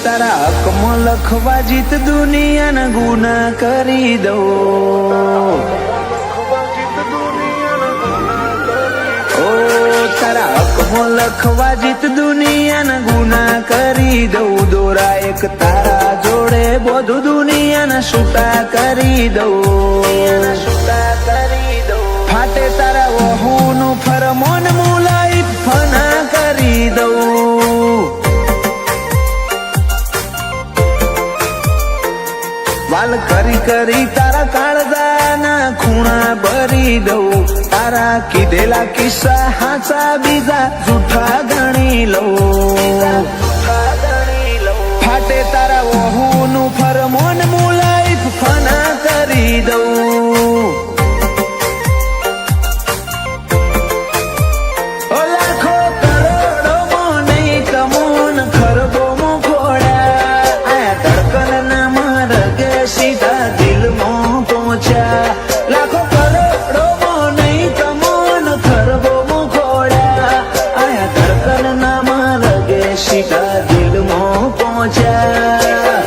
તારા હકમાં લખવા જીત દુનિયાના ગુના કરી દઉં. ઓ તારા હકમાં લખવા જીત દુનિયાના ગુના કરી દઉં. દોરા એક તારા જોડે બધું દુનિયાના છૂટા કરી દઉં. ફાટે તારા વહુનું ફરમોન મુલાઈ ફના કરી દઉં. વાલ કરી કરી તારા કાળજાના ખૂણા ભરી દઉં. તારા કીધેલા કિસ્સા હાચા બીજા જૂઠા ગણી લઉં. ફાટે તારા વહુનું ફરમોન મુલાઈ ફના કરી દઉં. લાખો કરોડોમાં નહીં કમોન ખરબોમાં ખોડ્યા. આ ધડકનના માર્ગે સીધા દિલમાં પહોંચ્યા. લાખો કરોડોમાં નહીં કમોન ખરબોમાં ખોડ્યા. આ ધડકનના માર્ગે સીધા દિલમાં પહોંચ્યા.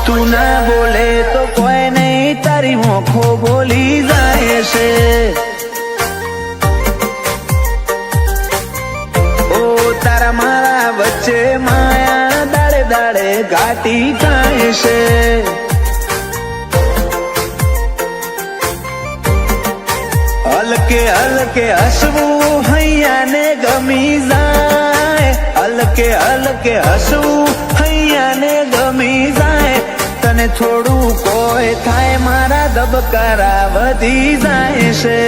તું ના બોલે તો કોઈ નહીં તારી મોખો બોલી જાય છે. તારા મારા વચ્ચે માયા દાડે દાડે ઘાટી થાય છે. હલકે હલકે હસવું હૈયાને ગમી જાય. હલકે હલકે હસવું હૈયાને ગમી જાય. તને થોડું કોઈ થાય મારા ધબકારા વધી જાય છે.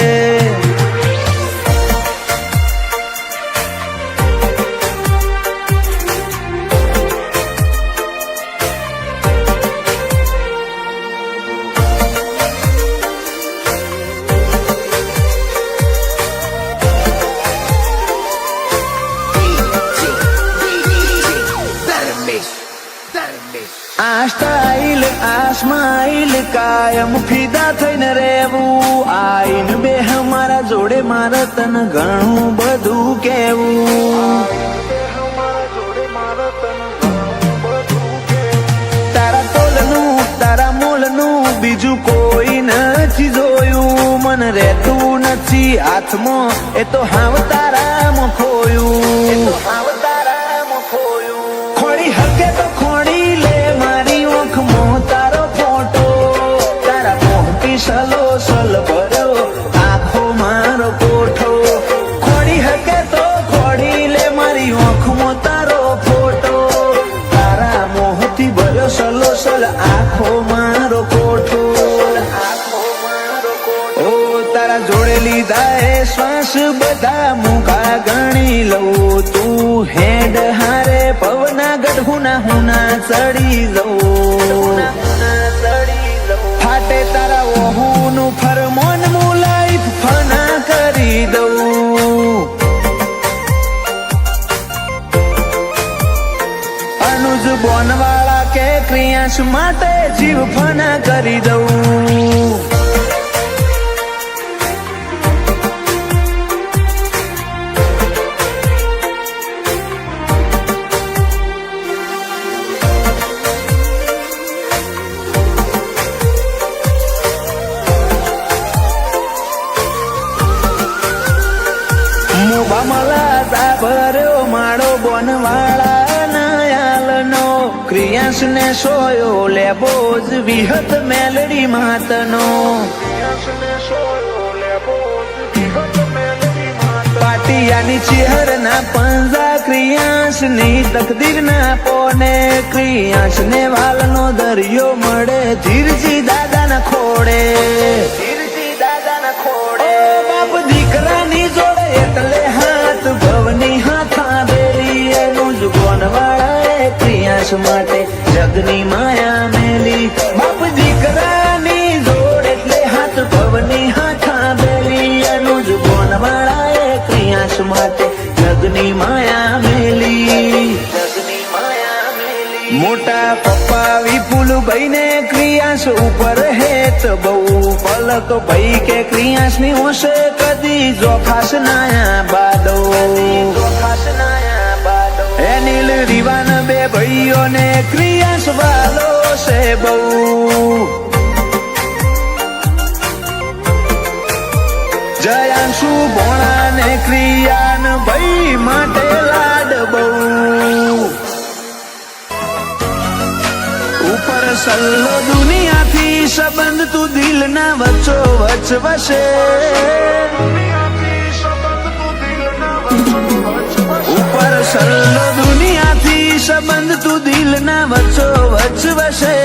આ સ્ટાઇલ આ સ્માઇલ કાયમ ફિદા થઈને રહેવું. આઈન બે મારા જોડે મારે તને ઘણું બધું કેવું. તારા તોલનું તારા મોલનું બીજું કોઈ નથી જોયું. મને રહેતું નથી હાથમાં એ તો હાવ તારામાં ખોયું. ખોડી હકે તો ખોડી લે મારી ઓંખમાં તારો ફોટો. તારા મોહથી સલો સલ ભર્યો આખો મારો કોઠો. ખોડી હકે તો ખોડી લે મારી ઓંખમાં તારો ફોટો. તારા મોહથી ભર્યો સલો સલ આખો મારો કોઠો. ઓ તારા જોડે લીધા એ શ્વાસ બધા મુકા ગણી લઉં. તું હેડ હારે પવના ગઢુના હુના ચડી જવું. ફાટે તારા વહુનું ફરમોન મુલાઈ ફના કરી દઉં. અનુજ બોનવાળા કે ક્રિયાંશ માટે જીવ ફના કરી દઉં. બમલા સાભર્યો માળો બોનવાળા નાયાલનો. ક્રિયાંશ ને સોયો લેબો જ વિહત મેલડી માતનો. પાટિયાની ચેહર ના પંજા ક્રિયાંશ ની તકદીર ના પોને. ક્રિયાંશ ને વાલનો દરિયો મળે ધીરજી દાદા ના ખોડે. બાપ દીકરાની જોડે એટલે હાથ ભવની હાથા બેલી. એનું જ બોનવાળા ક્રિયાંશ માટે જગની માયા મેલી. બાપ દીકરાની જોડે એટલે હાથ ભવની હાથા બેલી. એનું જ બોનવાળા ક્રિયાંશ માટે જગની માયા મેલી. મોટા પપ્પા વિપુલભાઈ ને ક્રિયાંશ ઉપર હેત બહુ. પલક ભાઈ કે ક્રિયાંશ ની હોશે કદી જોખાશ નાયા બાદો. એનિલ રીવાન બે ભાઈ ભાઈઓને ક્રિયાશ વાલો છે બહુ જયાંશુ ભોણાને ક્રિયાન ભાઈ માટે લાડ બહુ ઉપર સલ્લો દુનિયાથી સંબંધ તું દિલના વચ્ચો વચ વસે ઉપર સલ્લો દુનિયાથી સંબંધ તું દિલના વચ્ચો વચ વસે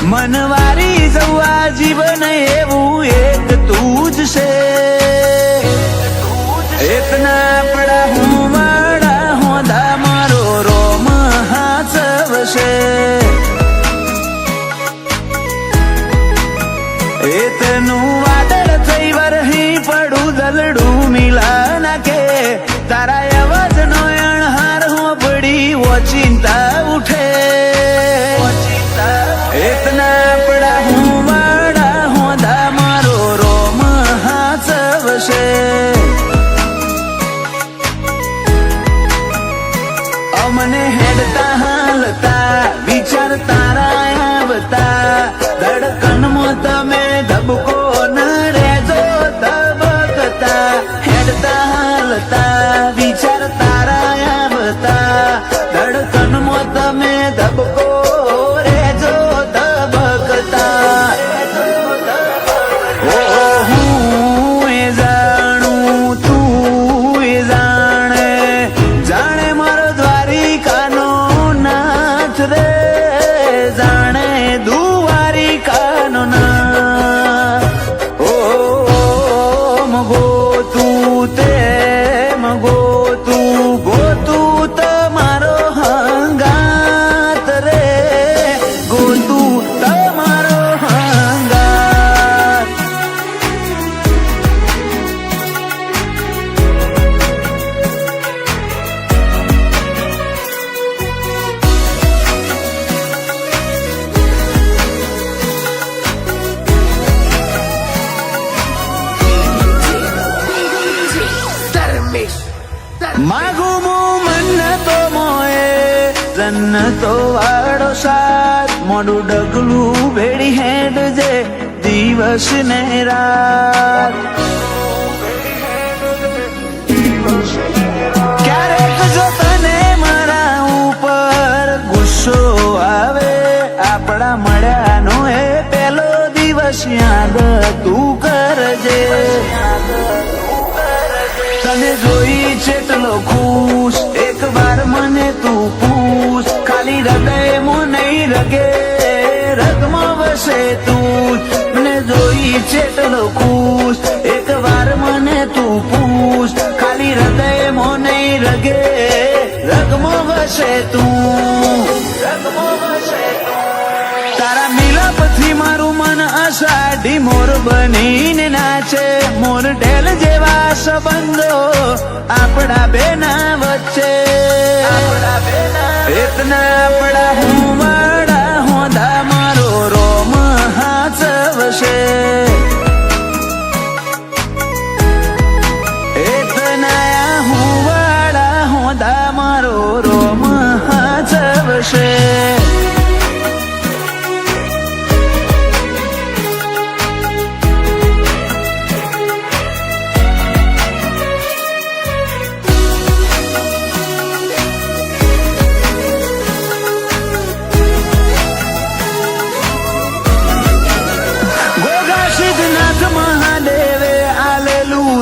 મનવારી જવા જીવન એવું એક તું જ છે એકના પડા હું વાળા હોદા મારો રોમ હાચવશે એતનું વાદળ થઈ વરહી પડું દલડું મિલા નાખે તારા અવાજનો અણહાર હું પડી ઓચિંતા ઉઠે એતના પડા હું વાળા હોદા મારો રોમ હાચવશે અમને હેડતા હાલતા વિચાર તારા આવતા ધડકનમાં તમે ધબકો ન રહેજો ધબકતા હેડતા હાલતા વિચાર તારા આવતા ધડકનમાં તમે ધબકો રહેજો ધબકતા ઓ હું એ જાણું તું એ જાણે જાણે મારો દ્વારિકાનો નાથ રે જાણે દ્વારિકાનો નાથ ઓ મગો તું તે મગો તું ગોતું તમારો હંગાત રે ગોતું તમારો હંગાત માગું હું મન્નતો મોએ જન્નતો વાળો સાથ મોડું ડગલું ભેડી હેડ જે દિવસ ને રાત ક્યારેક જો તને મારા ઉપર ગુસ્સો આવે આપણા મળ્યાનો એ પેલો દિવસ યાદ તું કરજે તને જોઈ ચેટલો ખુશ એક વાર મને તું પૂછ ખાલી હૃદયમાં નહીં રગે રગમાં વસે તું મને જોઈ ચેટલો ખુશ એક વાર મને તું પૂછ ખાલી હૃદયમાં નહીં રગે રગમાં વસે તું રગમાં વસે તારા મિલાપથી મારું મન અષાઢી મોર બનીને નાચે મોર ઢેલ જેવા સંબંધો આપણા બેના વચ્ચે એતના આપણા હું વાળા હોદા મારો રોમ હાચવશે એતના હું વાળા હોદા મારો રોમ હાચવશે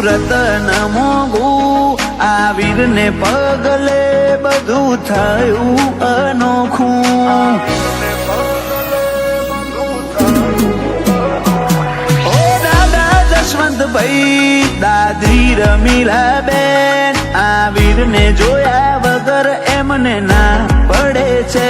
રતન મોગું આ વીરને પગલે બધું થયું અનોખું ઓ દાદા જશવંતભાઈ દાદી રમીલા બેન આ વીરને જોયા વગર એમને ના પડે છે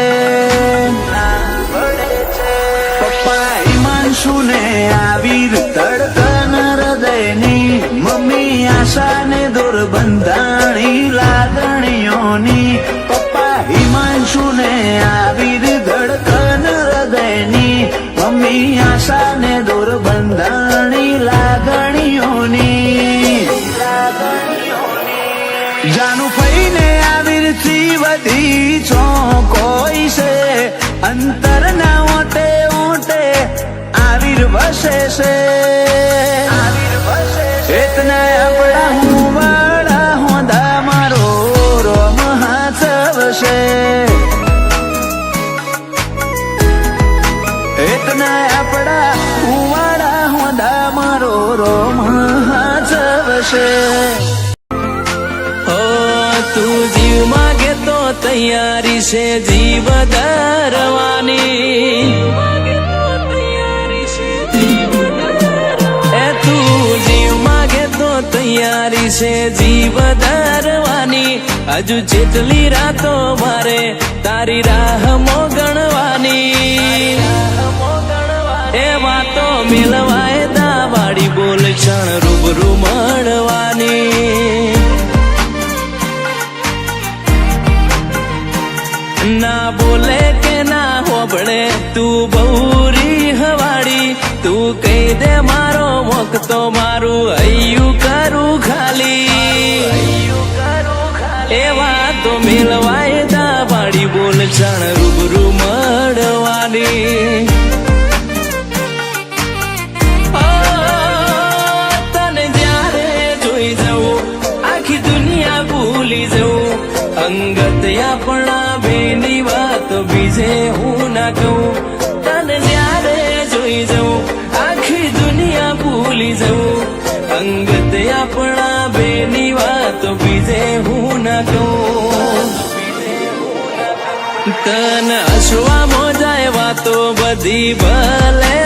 પપ્પા હિમાંશુને આ વીર ધડકન હૃદયની મમ્મી આશાને દૂર બંધાણી લાગણીઓની પપ્પા હિમાંશુને આ વીર ધડકન હૃદયની મમ્મી આશાને દૂર બંધાણી લાગણીઓની જાનું ફઈને આ વીરથી વધી છો કોઈ થશે. ઓ તું જીવ માગે તો તૈયારી છે જીવ ધરવાની. એ તું જીવ માગે તો તૈયારી છે જીવ ધરવાની. હજુ જેટલી રાતો મારે તારી રાહ મોગણવાની. એ વાતો મિલવાય દાવાળી બોલ ક્ષણ રૂબરૂ મળવાની. ના બોલે કે ના હોબળે તું બહુરી હવાડી. તું કહી દે મારો મોક તો મારું હૈયું કરું ખાલી. એ વાતો મિલવાય દાવાળી બોલ ક્ષણ રૂબરૂ મળવાની. અંગત આપણા બેની વાત બીજે હું ના કહું. તને જ્યારે જોઈ જઉં આખી દુનિયા ભૂલી જઉં. અંગત આપણા બેની વાત બીજે હું ના કહું. તને હસવા મોજાય વાતો બધી ભલે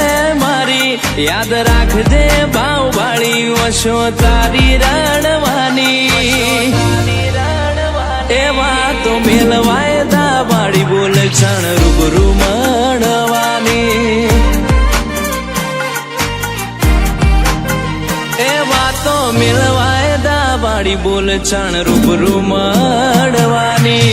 મારી. યાદ રાખજે ભાવ વાળી વશો તારી રણવાની. એ વાતો મેલવાય દાવાળી બોલ ક્ષણ રૂબરૂ મળવાની. એ વાતો મેલવાય દાવાળી બોલ ક્ષણ રૂબરૂ મળવાની.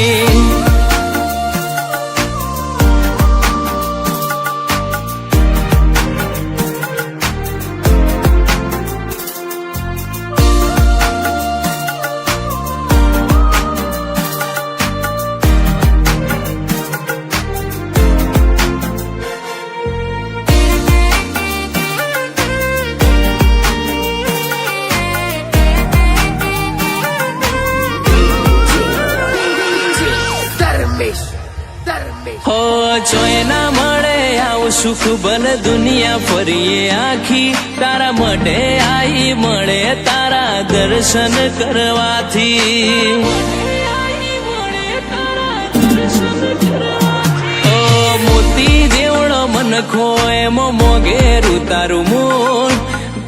હો જોઈ ના મળે આવું સુખ ભલે દુનિયા ફરીએ આખી. તારા માટે આઈ મળે તારા દર્શન કરવાથી. ઓ મોતી જેવડો મનખો એમો મોઘેરું તારું મૂળ.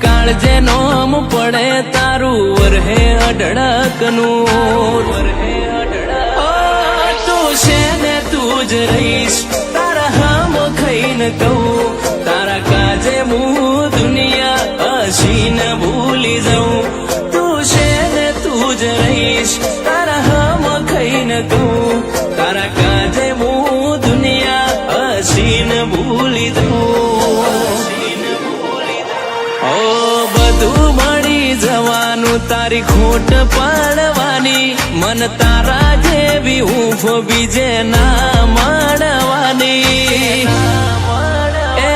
કાળજે નોમ પડે તારું વરહે અઢળકનું. છે ને તું જ રહીશ તારા હામ ખાઈને કહું. તારા કાજે હું દુનિયા હસીન ભૂલી જાઉં. તું છે ને તું જ રહીશ તારા હામ ખાઈને કહું. તારા કાજે હું દુનિયા હસીન ભૂલી જાઉં. ઓ બધું મળી જવાનું તારી ખોટ પાડવાની. મન તારા જેવી ઊંફ બીજે ના મળવાની. એ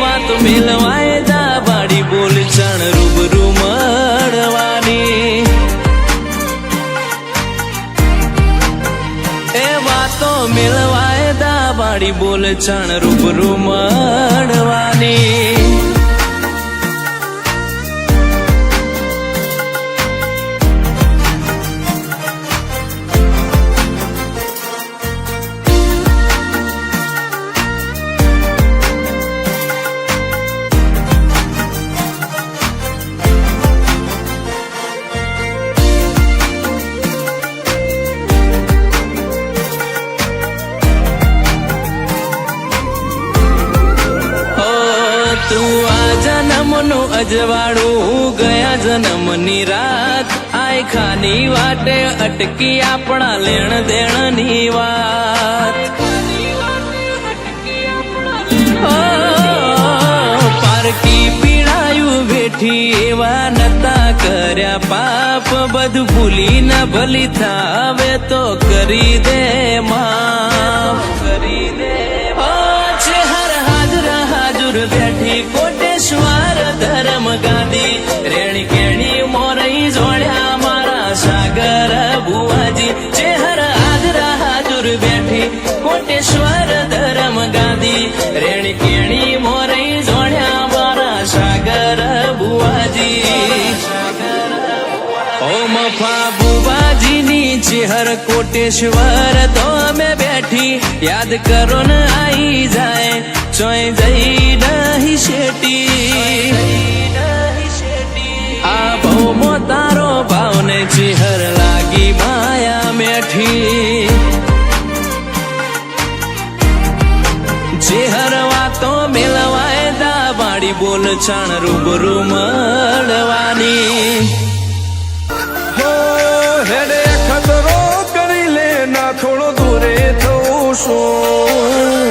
વાત મિલવાય દાવાળી બોલ ક્ષણ રૂબરૂ મળવાની. એ વાતો મિલવાય દાવાળી બોલ ક્ષણ રૂબરૂ મળવાની. તું આ જન્મનું અજવાળું ગયા જન્મની રાત. આય ખાની વાટે અટકી આપણા લેણ દેણની વાત. પારકી પીડાયું બેઠી એવા નતા કર્યા પાપ. બધું ભૂલી ના ભલી થાવે તો કરી દે માફ. કરી દે બેઠી કોટેશ્વર ધર્મ ગાદી. રેણી કેણી મોરઈ જોડ્યા મારા સાગર ભુવાજી. ચેહર હાજરા હાજુર બેઠી કોટેશ્વર ધર્મ ગાદી. રેણી કેણી મોરઈ જોડ્યા મારા સાગર ભુવાજી. સાગર ચેહર કોટેશ્વર તો અમે બેઠી યાદ કરો ને આઈ જાય ચોય જઈ નહીં શેટી આ ભૌમો તારો ભાવને ચેહર લાગી માયા મેઠી ચેહર વાતો મેલવાય દા બાડી બોલ છાણ રૂબરૂ મળવાની હેડે ખતરો કરી લે ના થોડો દૂરે થવું શું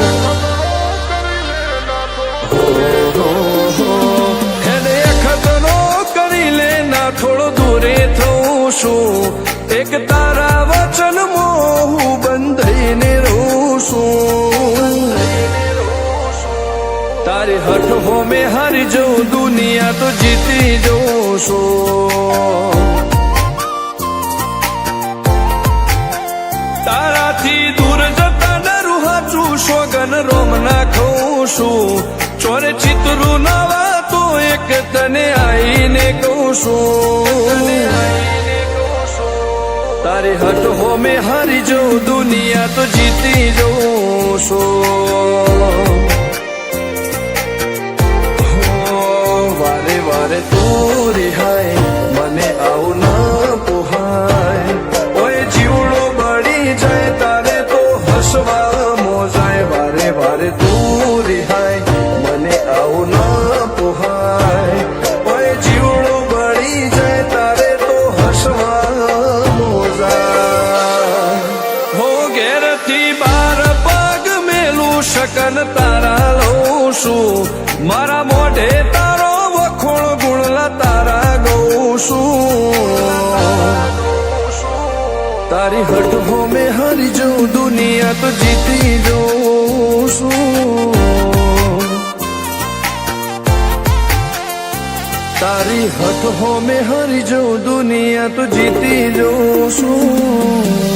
હેડે ખતરો કરી લે ના થોડો દૂરે થવું શું એક તારા વચન મોહ બંધાઈને રહું છું તારી હઠ હો મેં હારી જવું દુનિયા તો જીતી જવું છું તારાથી દૂર જતા ડરું હાચું સોગન રોમ નાખું છું ચોરે ચિતરું નવા તો એક તને આઈને કહું છું તારી હટ હો મેં હારી જવું દુનિયા તો જીતી જવું છું વારે વારે તું રિહાય મને આવું ના પોહાય ઓય જીવડો બળી જાય તારે તો હસવા મોજાય વારે વારે તું રિહાય મને આવું ના પોહાય ઓય જીવડો બળી જાય તારે તો હસવા મોજાય હો ઘેરથી બાર પગ મેલું શકન તારા લઉં છું મારા મોઢે તારો વખોણ ગુણલા તારા ગઉં છું તારી હટ હો મેં હારી જવું દુનિયા તો જીતી જવું છું તારી હટ હો મેં હારી જવું દુનિયા તો જીતી જવું છું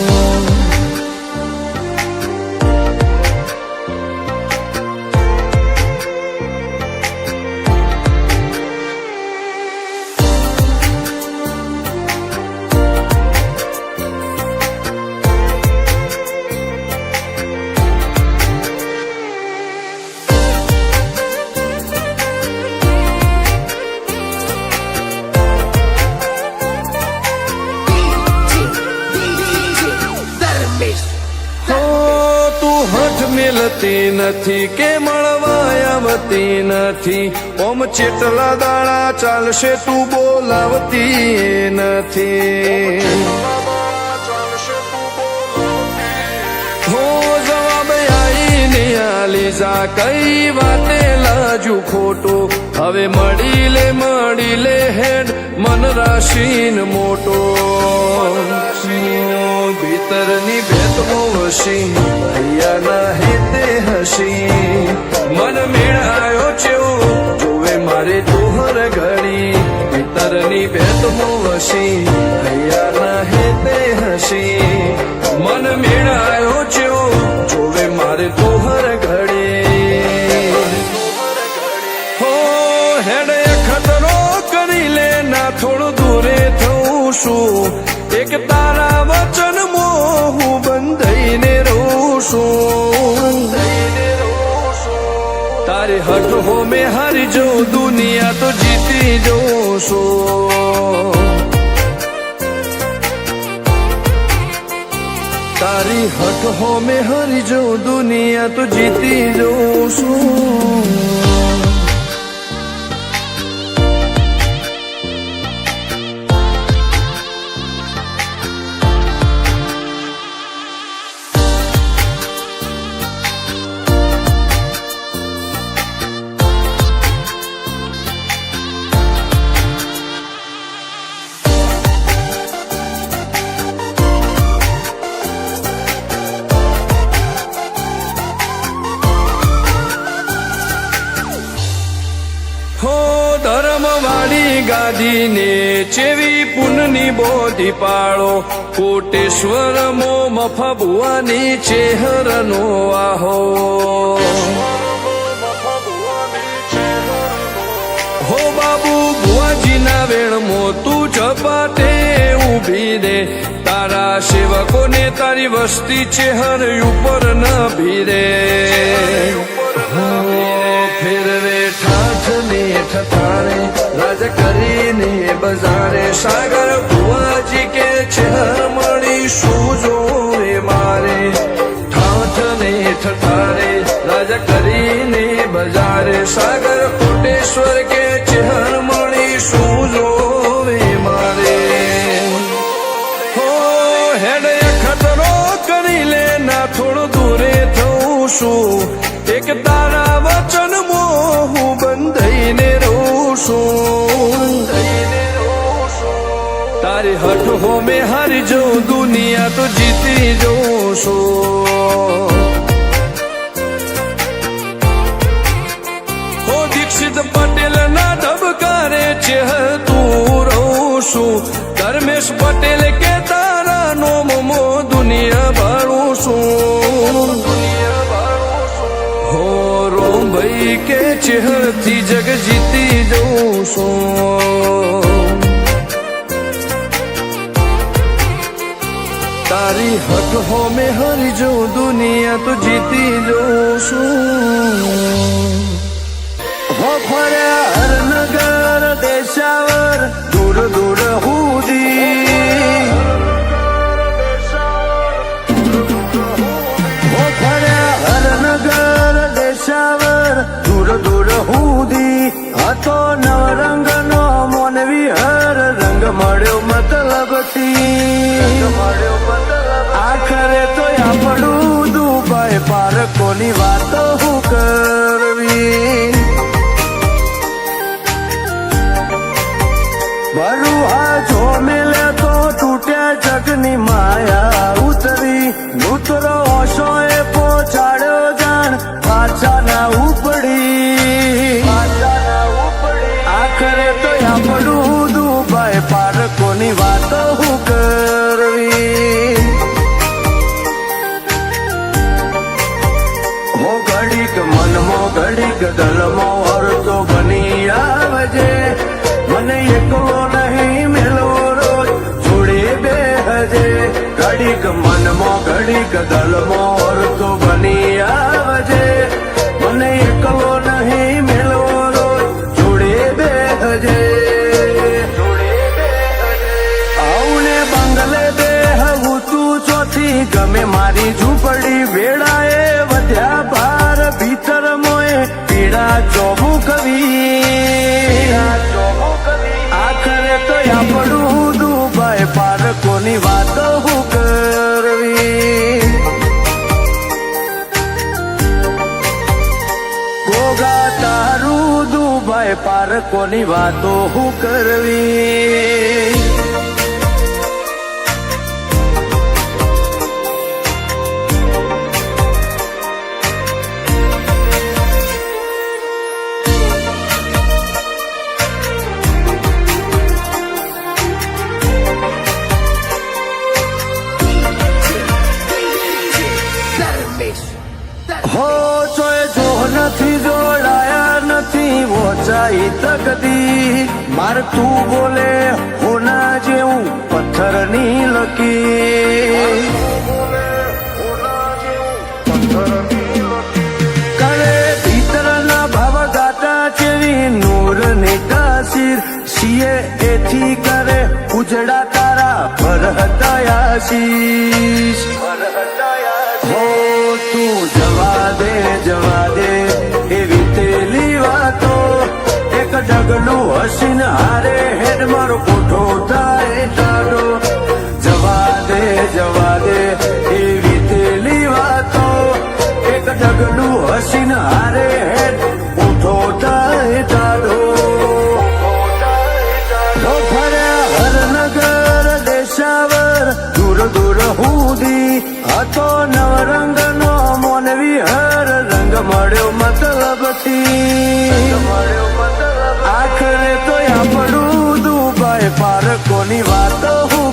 મિલતી નથી કે મળવા આવતી નથી ઓમ ચેટલા દાડા ચાલશે તું બોલાવતી નથી હો જવાબ આઈને આલી જા કઈ વાતે લાજુ ખોટું હવે મળી લે હેડ મન રાશીન મોટો ભીતરની ભેદમો વસી હૈયાના હેતે હસી મન મેળાયો છેવો જોવે મારે તોહર ઘડી ભીતરની ભેદમો વસી હૈયાના હેતે હસી મન મેળાયો છેવો જોવે મારે તોહર ઘડી હો હેડે ખતરો કરી લે ના થોડું દૂરે થવું શું એક તારા વચન મોહ બંધાઈને રહું છું તારી હટ હો મેં હારી જવું દુનિયા તો જીતી જવું છું તારી હટ હો મેં હારી જવું દુનિયા તો જીતી જવું છું ધર્મવાળી ગાદીને ચેવી પુનની બોધી પાળો કોટેશ્વર મો મફા ભુવાની ચેહરનો આહો હો બાબુ ભુવાજીના વેણમો તું ઝપાટે ઊભી દે તારા સેવકોને તારી વસ્તી ચેહર ઉપર ન ભીરે ફેરવે ઠાઠ ને ઠઠાણે રાજ કરીને બજારે સાગર ભુવાજી કે ચેહર મળીશું જોવે મારે ઠાઠ ને ઠઠાણે રાજ કરીને બજારે સાગર કોટેશ્વર કે ચેહર મળીશું જોવે મારે હેડ ખતરો કરી લે ના થોડું દૂરે થઉં છું એક તારા વચન હું બંધાઈને રહું છું તારી હઠ હો મેં હારી જઉં દુનિયા તો જીતી જઉં છું હો દીક્ષિત પટેલ ના ધબકારે ચેહર તું રહું છું ધર્મેશ પટેલ કે તારા નોમો દુનિયા ભાળું છું હો રોમ ભાઈ કે ચેહર થી જગ જીતી જઉં છું તારી હક હો મેં હારી જઉં દુનિયા તો જીતી જઉં છું હો ફર્યા હરનગર દેશાવર દૂર દૂર હુદી હો ફર્યા હરનગર દેશાવર દૂર દૂર હુદી હતો નવરંગનો મોનવી હર રંગ મળ્યો મતલબથી આખરે તો આપણું દુબઈ પારકોની વાતો હું કરવી બરુહા જો મિલે તો તૂટ્યા જગની માયા ઉતરી નૂતરો ઓશોએ પહોંચાડ્યો જાણ પાછા ના ઉપડી આખરે તો આપણું દુબઈ પારકોની વાતો હું કરવી હો ઘડીક મનમો ઘડીક દલમો અર્થો બની આવજે મને એકલો નહીં મેળવો રોજ જોડે બેહજે ઘડીક મનમો ઘડીક દલમો અર્થો બની આવજે મને એકલો નહીં મેળવો રોજ જોડે બેહજે આઉને બંગલે બેહવું તું ચોથી ગમે મારી ઝૂંપડી વેળાએ વધ્યા ભાર ભીતર મોએ પીડા ચોબુ કવી આખરે તો આપણું દુબઈ પારકોની વાતો હું કરવી ગોગા તારું દુબઈ પારકોની વાતો હું કરવી હો ચોય જો નથી જોડાયા નથી વોચાઈ તકદી માર તું બોલે હોના જેવું પથ્થરની લકી કરે ભીતરના ભાવ ગાટા ચેવી નૂર ની તાસીર સીએ એથી કરે ઉજડા તારા ભરહતા આશીષ હો તું જવા દે એવી તેલી વાતો એક ડગલું હસીન હારે હેડ મારો કોઠો થાય ટાઢો જવા દે એવી તેલી વાતો એક ડગલું હસીન હારે હેડ કોઠો થાય ટાઢો ફર્યા હરનગર દેશાવર દૂર દૂર હુદી હતો નવરંગનો મોનવી હર રંગ મળ્યો મતલબથી આખરે તો આપણું દુબઈ પારકોની વાતો હું